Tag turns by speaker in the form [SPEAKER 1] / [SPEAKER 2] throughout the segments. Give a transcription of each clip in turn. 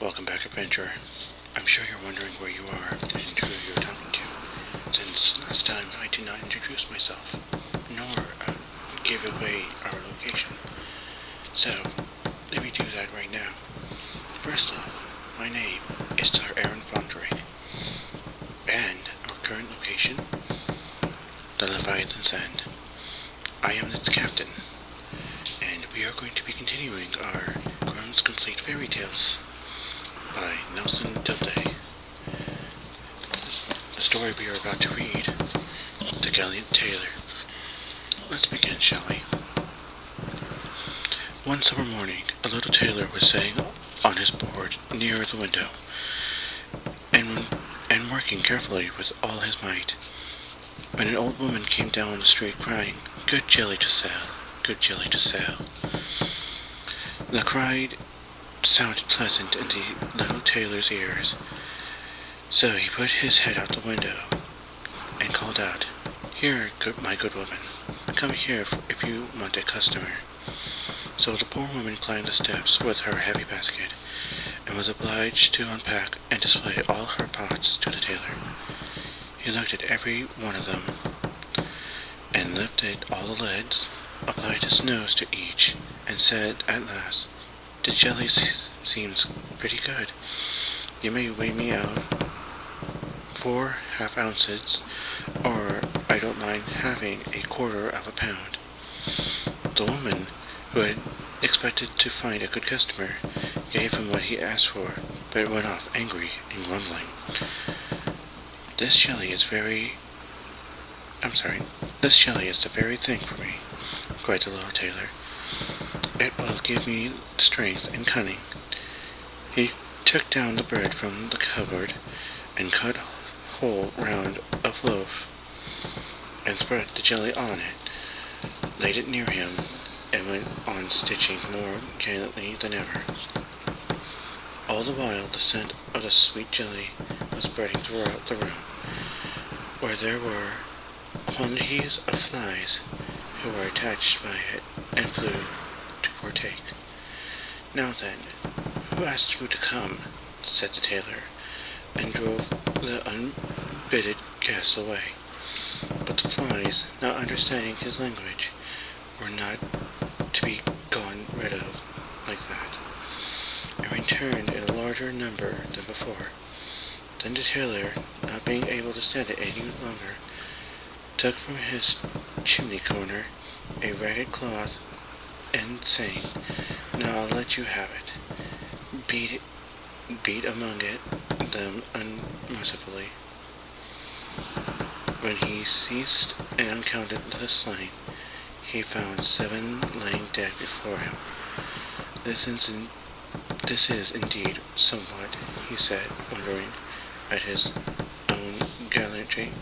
[SPEAKER 1] Welcome back, adventurer. I'm sure you're wondering where you are and who you're talking to, since last time I did not introduce myself, nor give away our location. So, let me do that right now. First off, my name is Tailor, and our current location, the Leviathan's End. I am its captain, and we are going to be continuing our Grown's Complete Fairy Tales by Nelson Dilday. The story we are about to read, The Gallant Tailor. Let's begin, shall we? One summer morning, a little tailor was sitting on his board near the window, and working carefully with all his might, when an old woman came down the street crying, "Good jelly to sell, good jelly to sell." The cry sounded pleasant in the little tailor's ears, so he put his head out the window and called out, "Here, my good woman, come here if you want a customer." So the poor woman climbed the steps with her heavy basket, and was obliged to unpack and display all her pots to the tailor. He looked at every one of them, and lifted all the lids, applied his nose to each, and said at last, "The jelly seems pretty good. You may weigh me out 4½ ounces, or I don't mind having a quarter of a pound." The woman, who had expected to find a good customer, gave him what he asked for, but went off angry and grumbling. This jelly is the very thing for me," cried the little tailor. "It will give me strength and cunning." He took down the bread from the cupboard, and cut a hole round a loaf, and spread the jelly on it, laid it near him, and went on stitching more gallantly than ever. All the while the scent of the sweet jelly was spreading throughout the room, where there were quantities of flies who were attached by it and flew to partake. "Now then, who asked you to come?" said the tailor, and drove the unbidden guests away. But the flies, not understanding his language, were not to be gone rid of like that, and returned in a larger number than before. Then the tailor, not being able to stand it any longer, took from his chimney corner a ragged cloth, and saying, "Now I'll let you have it," beat among them unmercifully. When he ceased and uncounted the slain, he found 7 lying dead before him. This is indeed somewhat," he said, wondering at his own gallantry.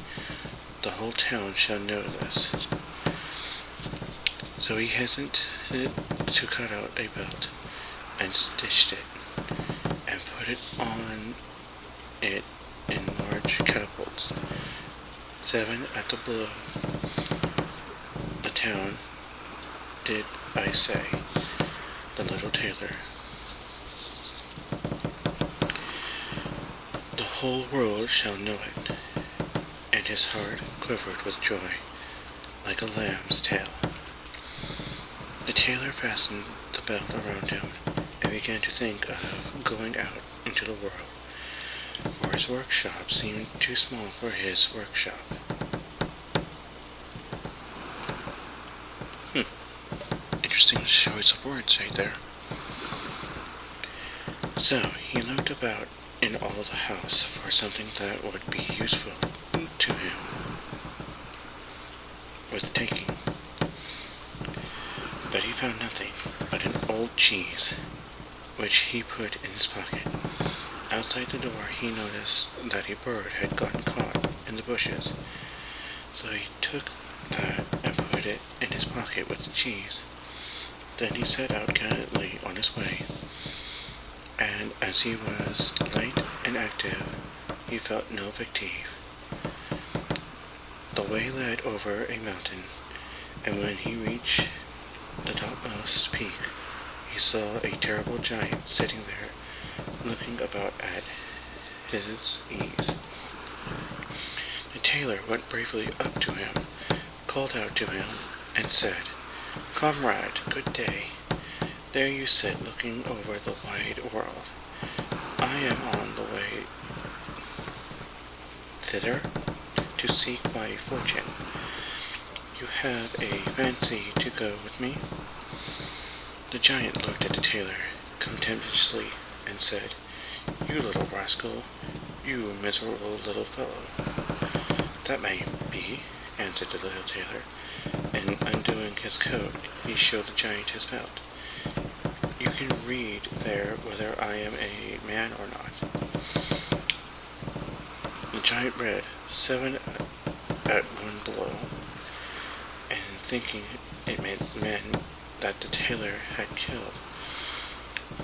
[SPEAKER 1] "The whole town shall know this." So he hastened to cut out a belt, and stitched it, and put it on it in large catapults, 7 at the blow. "The town, did I say?" the little tailor. "The whole world shall know it," and his heart quivered with joy, like a lamb's tail. The tailor fastened the belt around him, and began to think of going out into the world, for his workshop seemed too small for his workshop. Interesting choice of words right there. So he looked about in all the house for something that would be useful to him with taking, but he found nothing but an old cheese, which he put in his pocket. Outside the door he noticed that a bird had gotten caught in the bushes, so he took that and put it in his pocket with the cheese. Then he set out gallantly on his way, and as he was light and active, he felt no fatigue. The way led over a mountain, and when he reached the topmost peak, he saw a terrible giant sitting there looking about at his ease. The tailor went bravely up to him, called out to him, and said, "Comrade, good day. There you sit looking over the wide world. I am on the way thither to seek my fortune. You have a fancy to go with me?" The giant looked at the tailor contemptuously and said, "You little rascal, you miserable little fellow." "That may be," answered the little tailor, and undoing his coat, he showed the giant his belt. "You can read there whether I am a man or not." The giant read 7 at one blow, and thinking it meant men that the tailor had killed,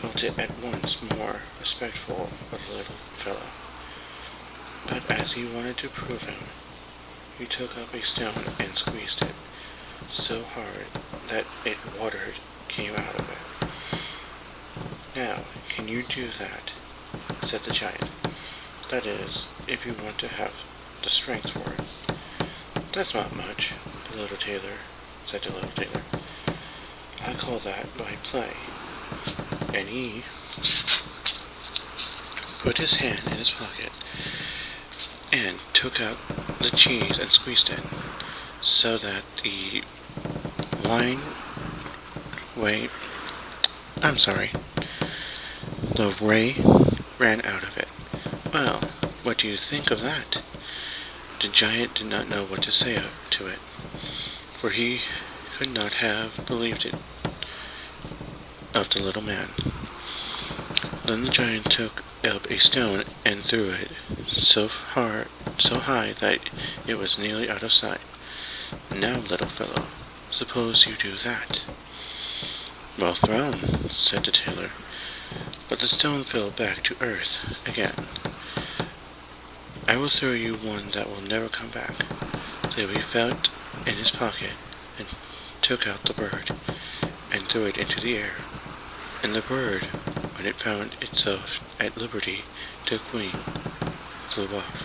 [SPEAKER 1] felt it at once more respectful of the little fellow. But as he wanted to prove him, he took up a stone and squeezed it so hard that water came out of it. "Now, can you do that?" said the giant. "That is, if you want to have the strength for it." "That's not much," said the little tailor. "I call that by play." And he put his hand in his pocket and took out the cheese and squeezed it, so that the whey ran out of it. "Well, what do you think of that?" The giant did not know what to say to it, for he could not have believed it of the little man. Then the giant took up a stone and threw it so high that it was nearly out of sight. "Now, little fellow, suppose you do that." "Well thrown," said the tailor, but the stone fell back to earth again. "I will throw you one that will never come back." So he felt in his pocket and took out the bird and threw it into the air. And the bird, when it found itself at liberty, took wing, flew off,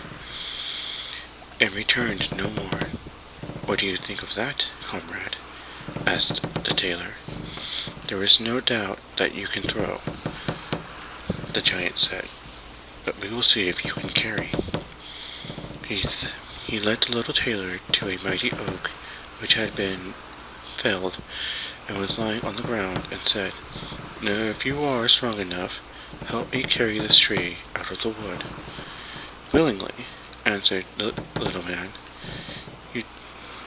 [SPEAKER 1] and returned no more. "What do you think of that, comrade?" asked the tailor. "There is no doubt that you can throw," the giant said, "but we will see if you can carry." He led the little tailor to a mighty oak which had been felled and was lying on the ground, and said, "Now, if you are strong enough, help me carry this tree out of the wood." "Willingly," answered the little man.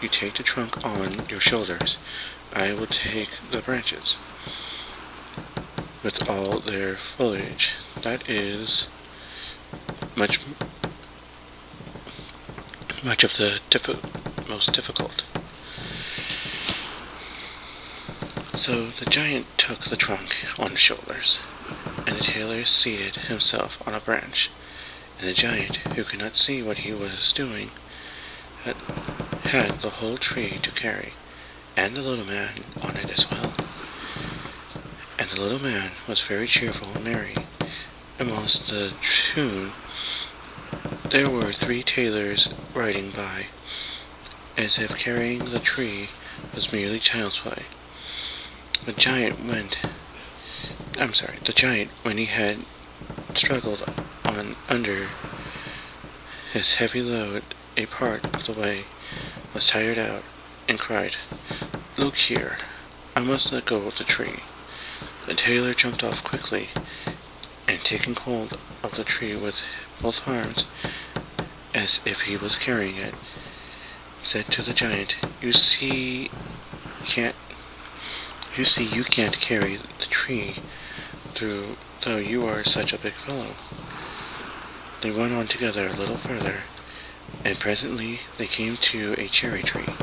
[SPEAKER 1] You take the trunk on your shoulders. I will take the branches with all their foliage. That is much of the most difficult." So the giant took the trunk on his shoulders, and the tailor seated himself on a branch, and the giant, who could not see what he was doing, had the whole tree to carry, and the little man on it as well. And the little man was very cheerful and merry. And whilst the tune, there were 3 tailors riding by, as if carrying the tree was merely child's play. The giant, when he had struggled on under his heavy load a part of the way, was tired out, and cried, "Look here, I must let go of the tree." The tailor jumped off quickly, and taking hold of the tree with both arms, as if he was carrying it, said to the giant, You see you can't carry the tree through, though you are such a big fellow." They went on together a little further, and presently they came to a cherry tree.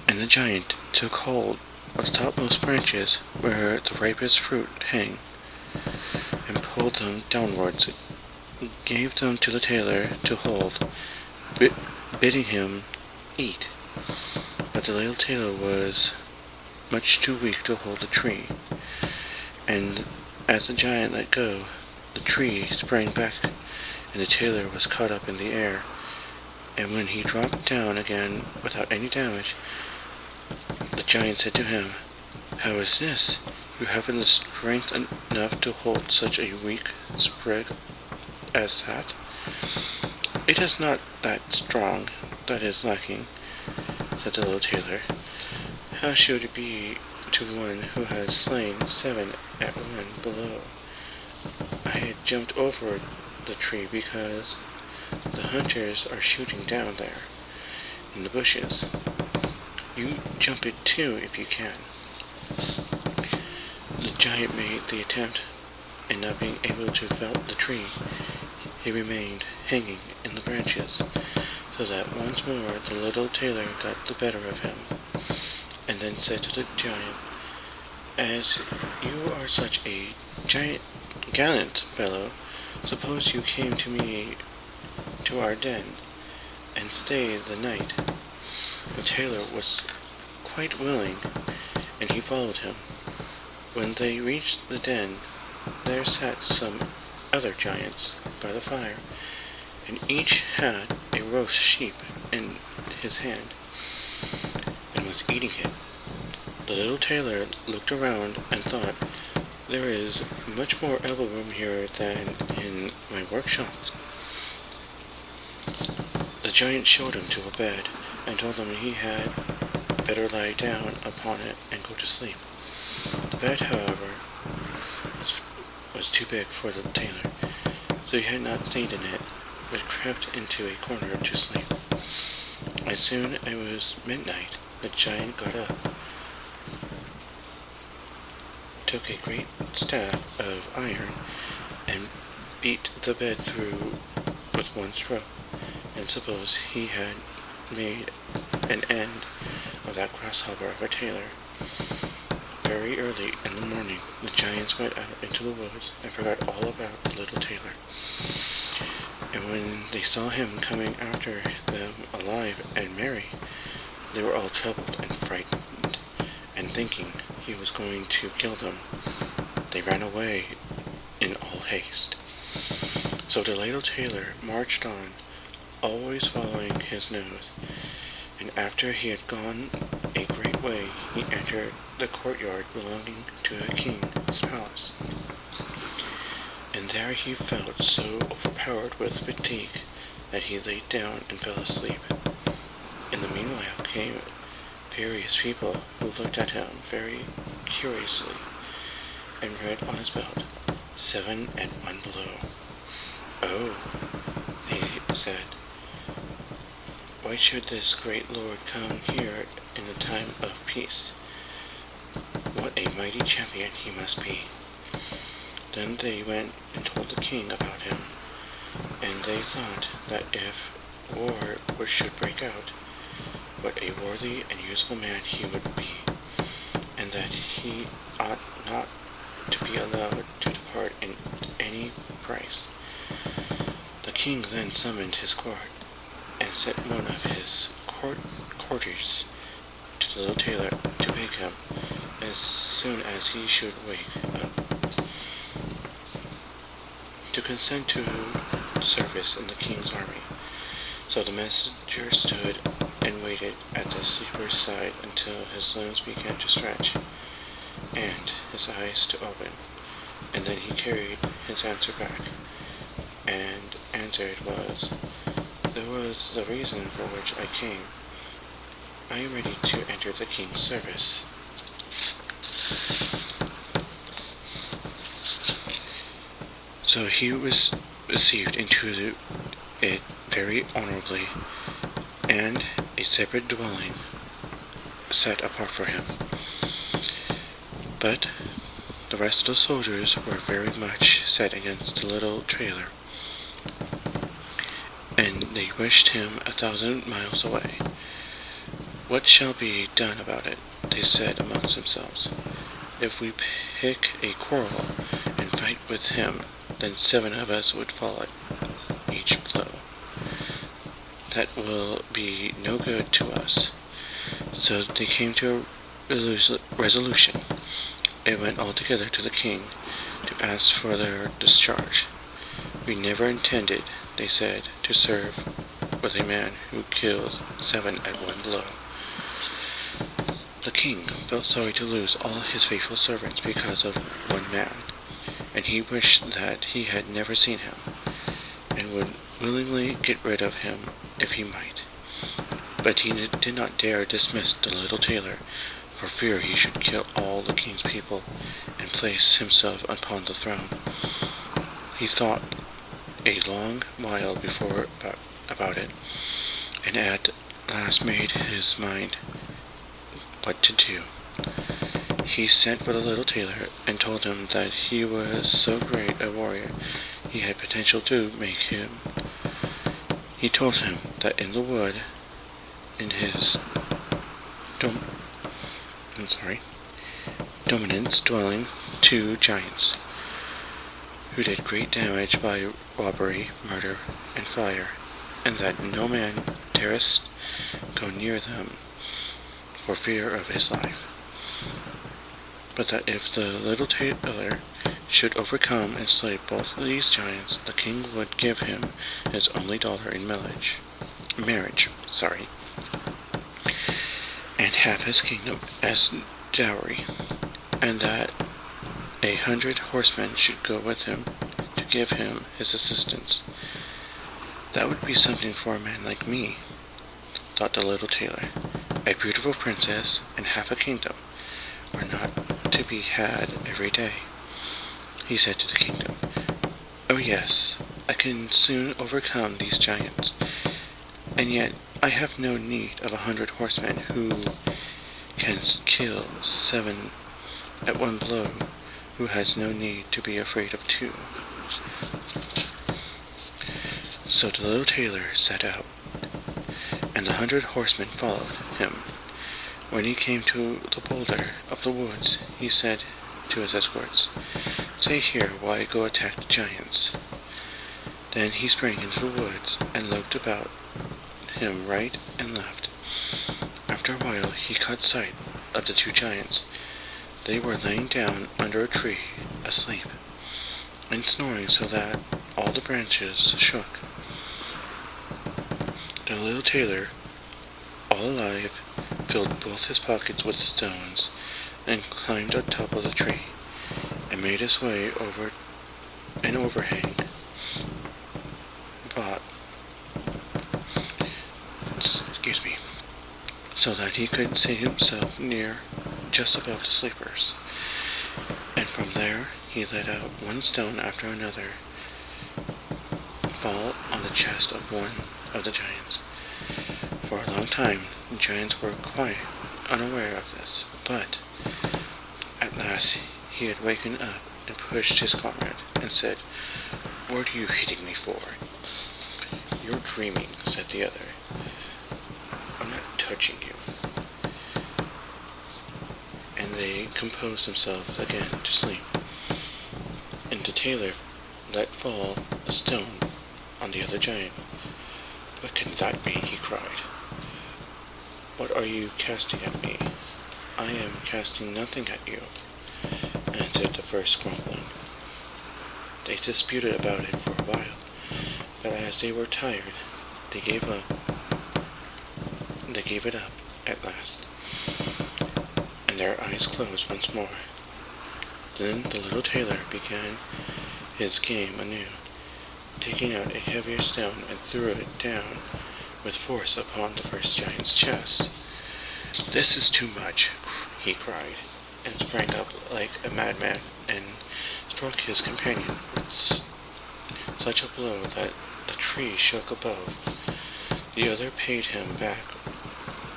[SPEAKER 1] And the giant took hold of the topmost branches where the ripest fruit hang, and pulled them downwards, and gave them to the tailor to hold, bidding him eat. But the little tailor was much too weak to hold the tree, and as the giant let go, The tree sprang back, and the tailor was caught up in the air. And when he dropped down again without any damage, the giant said to him, "How is this? You haven't the strength enough to hold such a weak sprig as that?" "It is not that strong that is lacking," said the little tailor. "How should it be to one who has slain 7 at one blow? I had jumped over the tree because the hunters are shooting down there in the bushes. You jump it too if you can." The giant made the attempt, and not being able to fell the tree, he remained hanging in the branches, so that once more the little tailor got the better of him, and then said to the giant, "As you are such a gallant fellow, suppose you came to our den, and stay the night." The tailor was quite willing, and he followed him. When they reached the den, there sat some other giants by the fire, and each had a roast sheep in his hand, and was eating it. The little tailor looked around and thought, "There is much more elbow room here than in my workshop." The giant showed him to a bed, and told him he had better lie down upon it and go to sleep. The bed, however, was too big for the tailor, so he had not stayed in it, but crept into a corner to sleep. As soon as it was midnight, the giant got up, took a great staff of iron, and beat the bed through with one stroke, and suppose he had made an end of that grasshopper of a tailor. Very early in the morning, the giants went out into the woods and forgot all about the little tailor. And when they saw him coming after them alive and merry, they were all troubled and frightened, and thinking he was going to kill them, they ran away in all haste. So the little tailor marched on, always following his nose, and after he had gone a great way, he entered the courtyard belonging to the king's palace. And there he felt so overpowered with fatigue that he laid down and fell asleep. In the meanwhile came various people who looked at him very curiously, and read on his belt, 7 at one blow. "Oh," they said, "why should this great lord come here in a time of peace? What a mighty champion he must be." Then they went and told the king about him, and they thought that if war should break out, what a worthy and useful man he would be, and that he ought not to be allowed to depart in any price. The king then summoned his court, and sent one of his courtiers to the little tailor to beg him, as soon as he should wake up, to consent to service in the king's army. So the messenger stood and waited at the sleeper's side until his limbs began to stretch, and his eyes to open, and then he carried his answer back, and answered "There was the reason for which I came. I am ready to enter the king's service." So he was received into it very honorably, and a separate dwelling set apart for him. But the rest of the soldiers were very much set against the little tailor, and they wished him 1,000 miles away. "What shall be done about it?" they said amongst themselves. "If we pick a quarrel and fight with him, then 7 of us would fall at each blow. That will be no good to us." So they came to a resolution, and went all together to the king to asked for their discharge. "We never intended," they said, "to serve with a man who kills 7 at one blow." The king felt sorry to lose all his faithful servants because of one man, and he wished that he had never seen him, and would willingly get rid of him if he might. But he did not dare dismiss the little tailor, for fear he should kill all the king's people and place himself upon the throne. He thought a long while before about it, and at last made his mind what to do. He sent for the little tailor and told him that he was so great a warrior he had potential to make him. He told him that in the wood, in his dominance dwelling 2 giants, who did great damage by robbery, murder, and fire, and that no man durst go near them for fear of his life. But that if the little tailor should overcome and slay both of these giants, the king would give him his only daughter in marriage, and have his kingdom as dowry, and that 100 horsemen should go with him to give him his assistance. That would be something for a man like me, thought the little tailor. A beautiful princess and half a kingdom are not to be had every day. He said to the kingdom, "Oh yes, I can soon overcome these giants, and yet I have no need of 100 horsemen who can kill 7 at one blow, who has no need to be afraid of 2. So the little tailor set out, and the 100 horsemen followed him. When he came to the boulder of the woods, he said to his escorts, "Stay here while I go attack the giants." Then he sprang into the woods and looked about him right and left. After a while he caught sight of the 2 giants. They were laying down under a tree, asleep, and snoring so that all the branches shook. The little tailor, all alive, filled both his pockets with stones, and climbed on top of the tree, and made his way over an overhang, so that he could see himself near just above the sleepers. And from there he let out one stone after another fall on the chest of one of the giants. For a long time the giants were quite unaware of this, but at last he had waken up and pushed his comrade and said, "What are you hitting me for?" "You're dreaming," said the other. "I'm not touching you." And they composed themselves again to sleep, and the tailor let fall a stone on the other giant. "What can that be?" he cried. "What are you casting at me?" "I am casting nothing at you," answered the first, grumbling. They disputed about it for a while, but as they were tired, they gave it up at last, and their eyes closed once more. Then the little tailor began his game anew, taking out a heavier stone and threw it down with force upon the first giant's chest. "This is too much," he cried, and sprang up like a madman and struck his companion with such a blow that the tree shook above. The other paid him back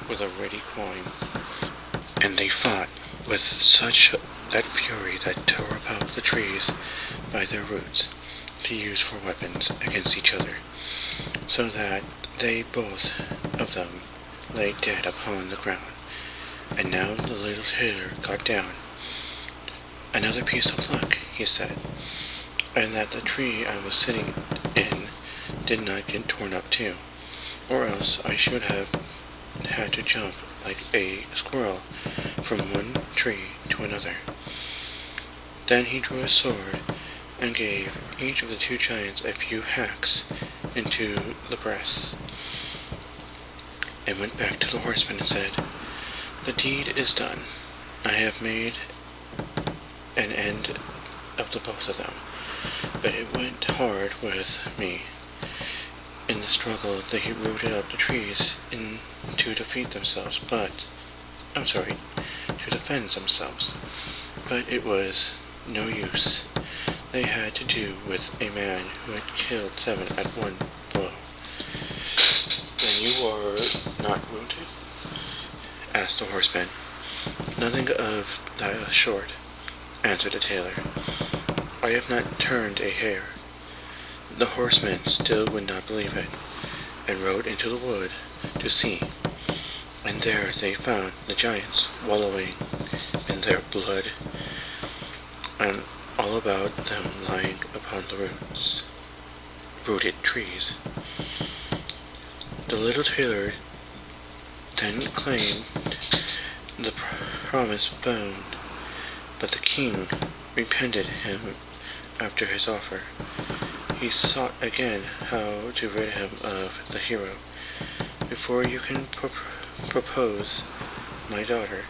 [SPEAKER 1] with a ready coin, and they fought with such that fury that tore up the trees by their roots to use for weapons against each other, so that they both of them lay dead upon the ground. And now the little tailor got down. "Another piece of luck," he said, "and that the tree I was sitting in did not get torn up too, or else I should have had to jump like a squirrel from one tree to another." Then he drew his sword and gave each of the two giants a few hacks into the breasts, and went back to the horseman and said, "The deed is done. I have made an end of the both of them, but it went hard with me. In the struggle, they rooted up the trees to defend themselves, but it was no use. They had to do with a man who had killed 7 at one blow." "Then you were not wounded?" asked the horseman. "Nothing of that sort," answered the tailor. "I have not turned a hair." The horseman still would not believe it, and rode into the wood to see, and there they found the giants wallowing in their blood, and all about them lying upon the rooted trees. The little tailor then claimed the promised bone, but the king repented him after his offer. He sought again how to rid him of the hero. "Before you can propose my daughter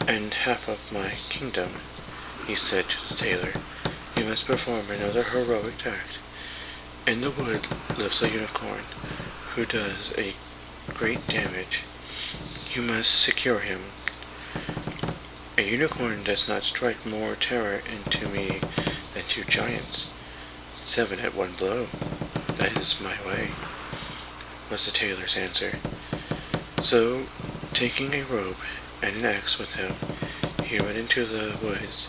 [SPEAKER 1] and half of my kingdom," he said to the tailor, "you must perform another heroic act. In the wood lives a unicorn who does a great damage. You must secure him. A unicorn does not strike more terror into me than 2 giants. 7 at one blow. That is my way," was the tailor's answer. So, taking a rope and an axe with him, he went into the woods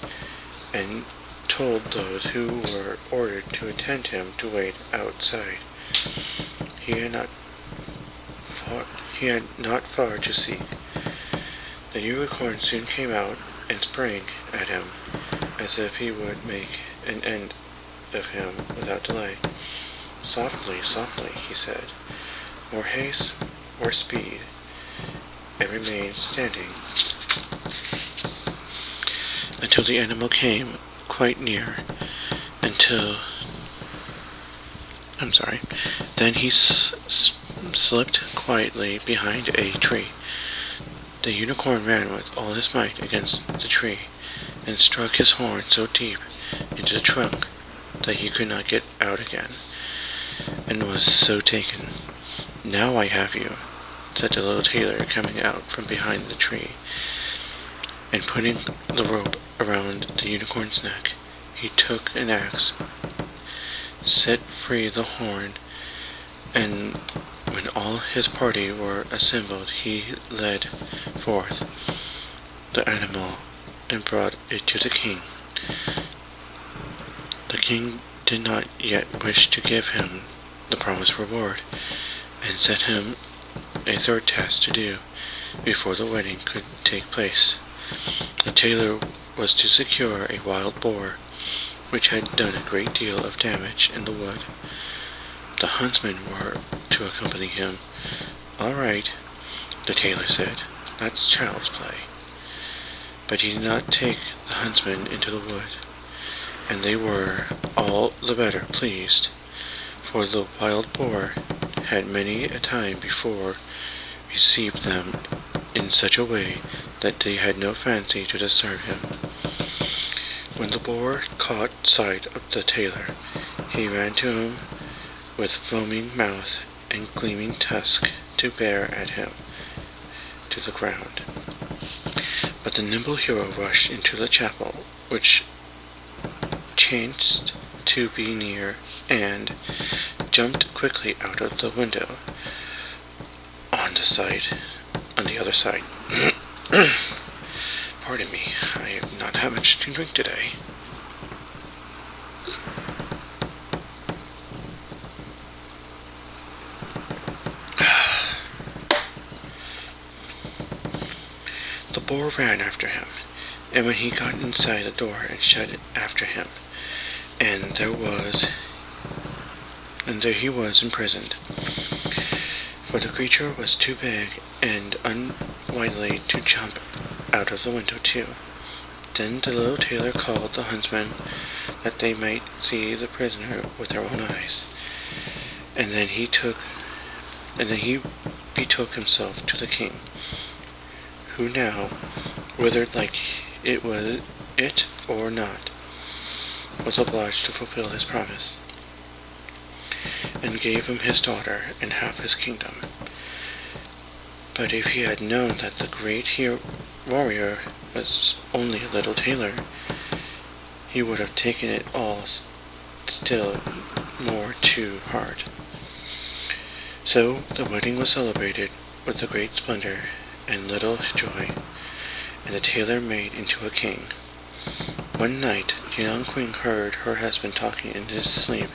[SPEAKER 1] and told those who were ordered to attend him to wait outside. He had not far to seek. The unicorn soon came out and sprang at him, as if he would make an end of him without delay. "Softly, softly," he said. "More haste, more speed," and remained standing until the animal came quite near, Then he slipped quietly behind a tree. The unicorn ran with all his might against the tree, and struck his horn so deep into the trunk that he could not get out again, and was so taken. "Now I have you," said the little tailor, coming out from behind the tree, and putting the rope around the unicorn's neck, he took an axe, set free the horn, and when all his party were assembled, he led forth the animal and brought it to the king. The king did not yet wish to give him the promised reward, and set him a 3rd task to do before the wedding could take place. The tailor was to secure a wild boar, which had done a great deal of damage in the wood. The huntsmen were to accompany him. "All right," the tailor said, "that's child's play." But he did not take the huntsmen into the wood, and they were all the better pleased, for the wild boar had many a time before received them in such a way that they had no fancy to disturb him. When the boar caught sight of the tailor, he ran to him with foaming mouth and gleaming tusk to bear at him to the ground. But the nimble hero rushed into the chapel, which chanced to be near, and jumped quickly out of the window on the other side. Pardon me, I have not had much to drink today. The boar ran after him, and when he got inside the door and shut it after him, and there he was imprisoned, for the creature was too big and unwieldy to jump out of the window too. Then the little tailor called the huntsman that they might see the prisoner with their own eyes. And then he betook himself to the king, who now, whether like it was it or not, was obliged to fulfill his promise, and gave him his daughter and half his kingdom. But if he had known that the great warrior was only a little tailor, he would have taken it all still more to heart. So the wedding was celebrated with the great splendor and little joy, and the tailor made into a king. One night the young queen heard her husband talking in his sleep,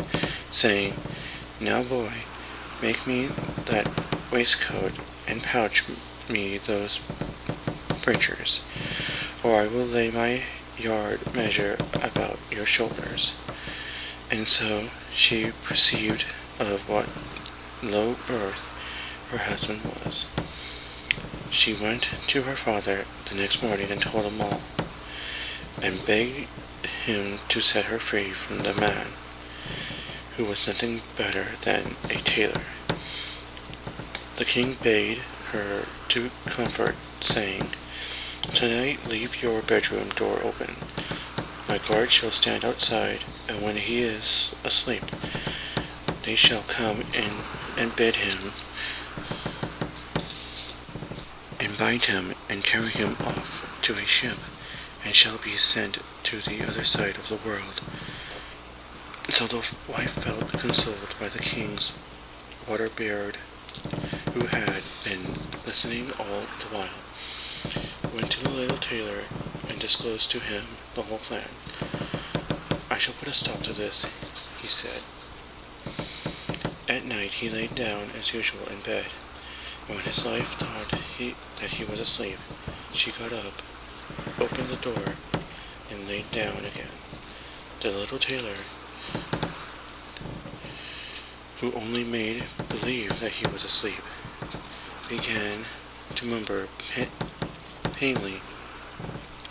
[SPEAKER 1] saying, "Now, boy, make me that waistcoat and pouch me those breeches, or I will lay my yard measure about your shoulders." And so she perceived of what low birth her husband was. She went to her father the next morning and told him all, and begged him to set her free from the man, who was nothing better than a tailor. The king bade her to comfort, saying, "Tonight leave your bedroom door open. My guard shall stand outside, and when he is asleep, they shall come in and bind him and carry him off to a ship, and shall be sent to the other side of the world." So the wife felt consoled by the king's water-beard, who had been listening all the while, went to the little tailor and disclosed to him the whole plan. "I shall put a stop to this," he said. At night he lay down as usual in bed, and when his wife thought that he was asleep, she got up, opened the door, and laid down again. The little tailor, who only made believe that he was asleep, began to murmur painfully,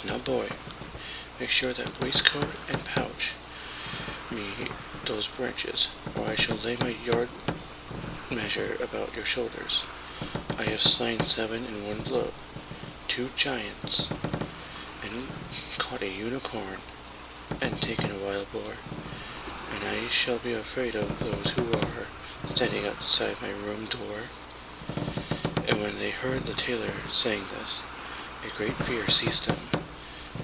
[SPEAKER 1] "Now, boy, make sure that waistcoat and pouch me those branches, or I shall lay my yard measure about your shoulders. I have slain 7 in one blow, 2 giants, and caught a unicorn, and taken a wild boar, and I shall be afraid of those who are standing outside my room door." And when they heard the tailor saying this, a great fear seized them.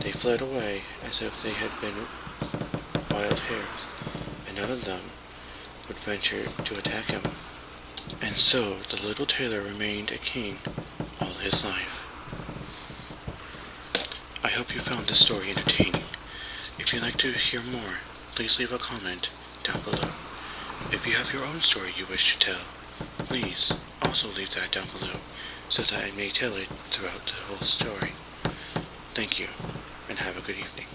[SPEAKER 1] They fled away as if they had been wild hares, and none of them would venture to attack him. And so the little tailor remained a king all his life. I hope you found this story entertaining. If you'd like to hear more, please leave a comment down below. If you have your own story you wish to tell, please also leave that down below so that I may tell it throughout the whole story. Thank you, and have a good evening.